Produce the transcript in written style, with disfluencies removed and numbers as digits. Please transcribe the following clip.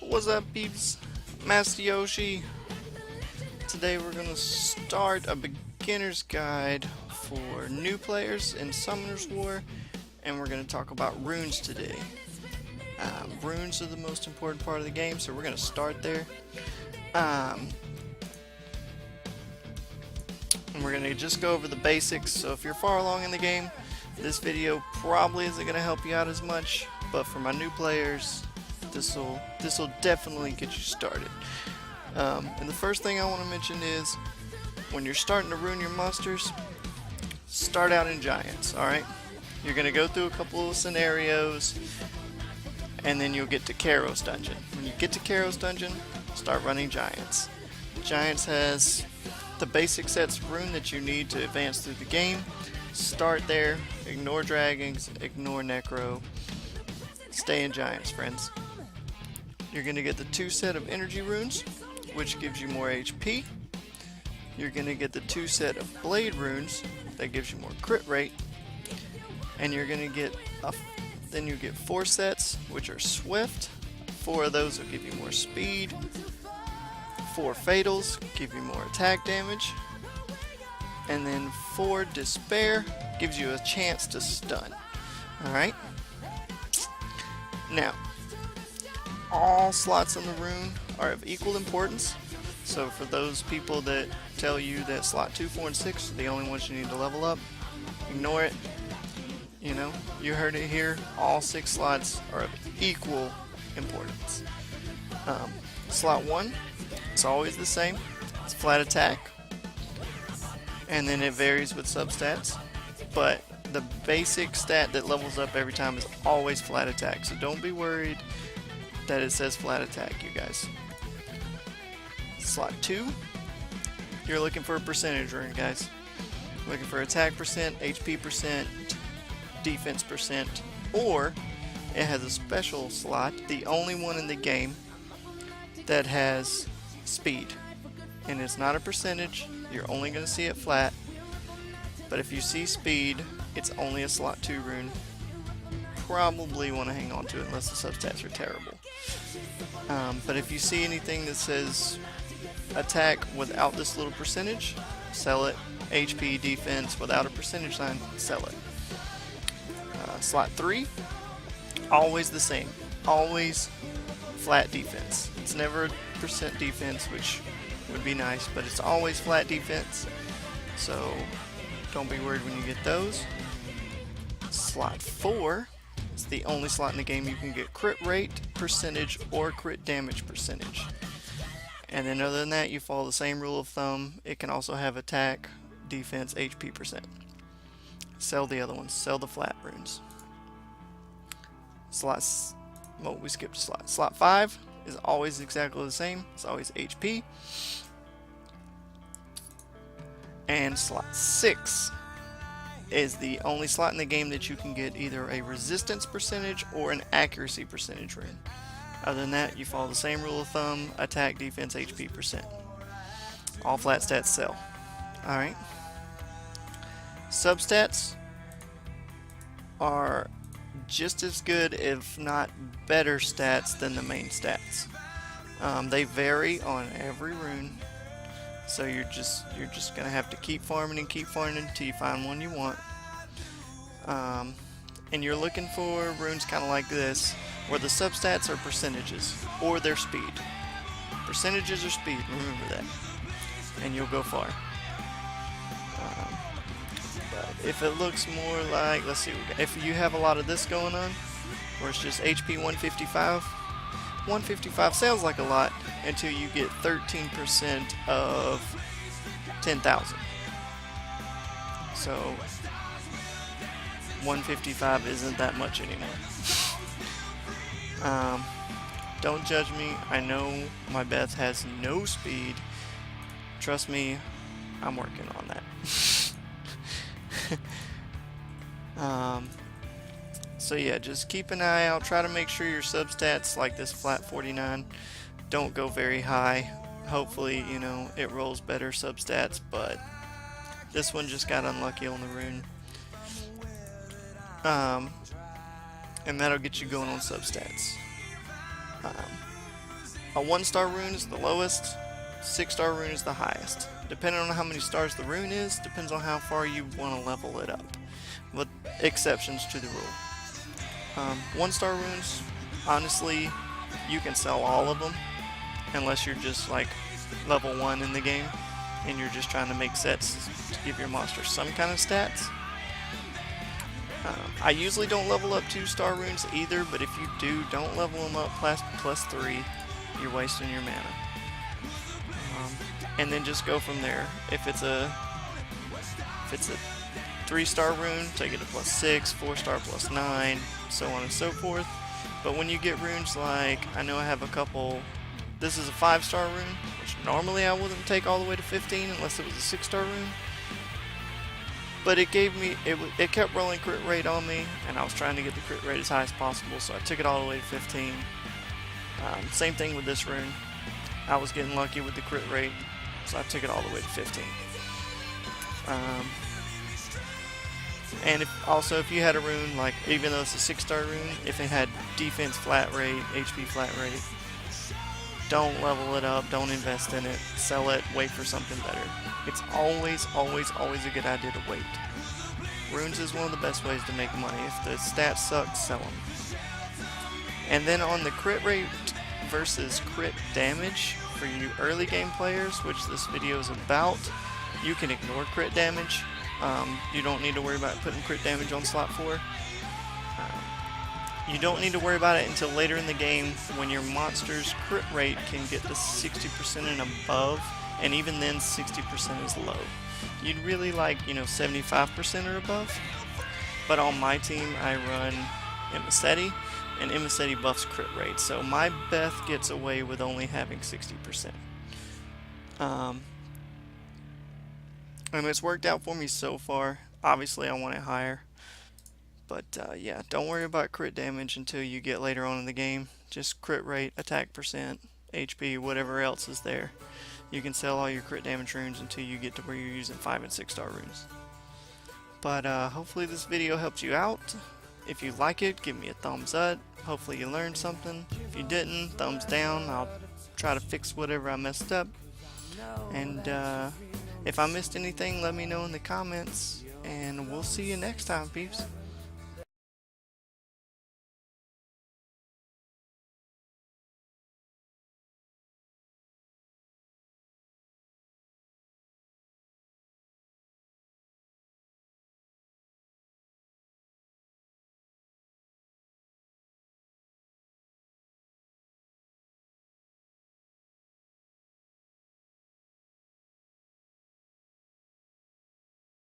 What's up, peeps? Master Yoshi. Today we're going to start a beginner's guide for new players in Summoner's War, and we're going to talk about runes today. Runes are the most important part of the game, so we're going to start there. And we're going to just go over the basics, so if you're far along in the game, this video probably isn't going to help you out as much, but for my new players, this will definitely get you started. And the first thing I want to mention is, when you're starting to rune your monsters, start out in giants, alright? You're going to go through a couple of scenarios, and then you'll get to Karos Dungeon. When you get to Karos Dungeon, start running giants. Giants has the basic sets of rune that you need to advance through the game. Start there, ignore dragons, ignore necro, stay in giants, friends. You're going to get the 2 set of energy runes, which gives you more HP. You're going to get the 2 set of blade runes, that gives you more crit rate. And you're going to get then you get 4 sets, which are swift. 4 of those will give you more speed. 4 fatals give you more attack damage. And then 4 despair gives you a chance to stun. Alright? Now, all slots in the rune are of equal importance. So for those people that tell you that slot 2, 4, and 6 are the only ones you need to level up, ignore it. You know, you heard it here. All 6 slots are of equal importance. Slot 1, it's always the same. It's flat attack. And then it varies with substats. But the basic stat that levels up every time is always flat attack. So don't be worried that it says flat attack, you guys. Slot 2, you're looking for a percentage rune, guys. Looking for attack percent, HP percent, defense percent, or it has a special slot, the only one in the game that has speed. And it's not a percentage, you're only going to see it flat. But if you see speed, it's only a slot 2 rune. Probably want to hang on to it unless the substats are terrible. But if you see anything that says attack without this little percentage, sell it. HP, defense without a percentage sign, sell it. Slot 3, always the same. Always flat defense. It's never percent defense, which would be nice, but it's always flat defense. So don't be worried when you get those. Slot 4 is the only slot in the game you can get crit rate, percentage, or crit damage percentage. And then other than that, you follow the same rule of thumb. It can also have attack, defense, HP percent. Sell the other ones. Sell the flat runes. We skipped a slot. Slot 5 is always exactly the same. It's always HP. And slot 6 is the only slot in the game that you can get either a resistance percentage or an accuracy percentage rune. Other than that, you follow the same rule of thumb: attack, defense, HP percent. All flat stats sell. Alright. Substats are just as good, if not better, stats than the main stats. They vary on every rune, so you're just gonna have to keep farming until you find one you want. And you're looking for runes kind of like this, where the substats are percentages or their speed. Percentages or speed, remember that, and you'll go far. But if it looks more like, let's see, if you have a lot of this going on, where it's just HP 155, 155 sounds like a lot until you get 13% of 10,000. So 155 isn't that much anymore. Don't judge me. I know my Beth has no speed. Trust me, I'm working on that. So yeah, just keep an eye out. Try to make sure your substats, like this flat 49, don't go very high. Hopefully, you know, it rolls better substats, but this one just got unlucky on the rune. And that'll get you going on substats. A 1-star rune is the lowest, 6-star rune is the highest. Depending on how many stars the rune is, depends on how far you want to level it up, with exceptions to the rule. 1-star runes, honestly, you can sell all of them, unless you're just like level 1 in the game, and you're just trying to make sets to give your monster some kind of stats. I usually don't level up 2-star runes either, but if you do, don't level them up plus 3. You're wasting your mana. And then just go from there. If it's a 3-star rune, take it to plus 6, 4-star plus 9, so on and so forth. But when you get runes like, I know I have a couple, this is a 5-star rune, which normally I wouldn't take all the way to 15 unless it was a 6-star rune. But it gave me, it kept rolling crit rate on me, and I was trying to get the crit rate as high as possible, so I took it all the way to 15. Same thing with this rune. I was getting lucky with the crit rate, so I took it all the way to 15. And if you had a rune, like, even though it's a 6-star rune, if it had defense flat rate, HP flat rate, don't level it up, don't invest in it, sell it, wait for something better. It's always, always, always a good idea to wait. Runes is one of the best ways to make money. If the stats suck, sell them. And then on the crit rate versus crit damage, for you early game players, which this video is about, you can ignore crit damage. You don't need to worry about putting crit damage on slot 4. You don't need to worry about it until later in the game when your monster's crit rate can get to 60% and above, and even then 60% is low. You'd really like, 75% or above. But on my team I run Imisetti, and Imisetti buffs crit rate, so my Beth gets away with only having 60%. And it's worked out for me so far. Obviously I want it higher. But yeah, don't worry about crit damage until you get later on in the game. Just crit rate, attack percent, HP, whatever else is there. You can sell all your crit damage runes until you get to where you're using 5 and 6-star runes. But hopefully this video helped you out. If you like it, give me a thumbs up. Hopefully you learned something. If you didn't, thumbs down. I'll try to fix whatever I messed up. And if I missed anything, let me know in the comments. And we'll see you next time, peeps.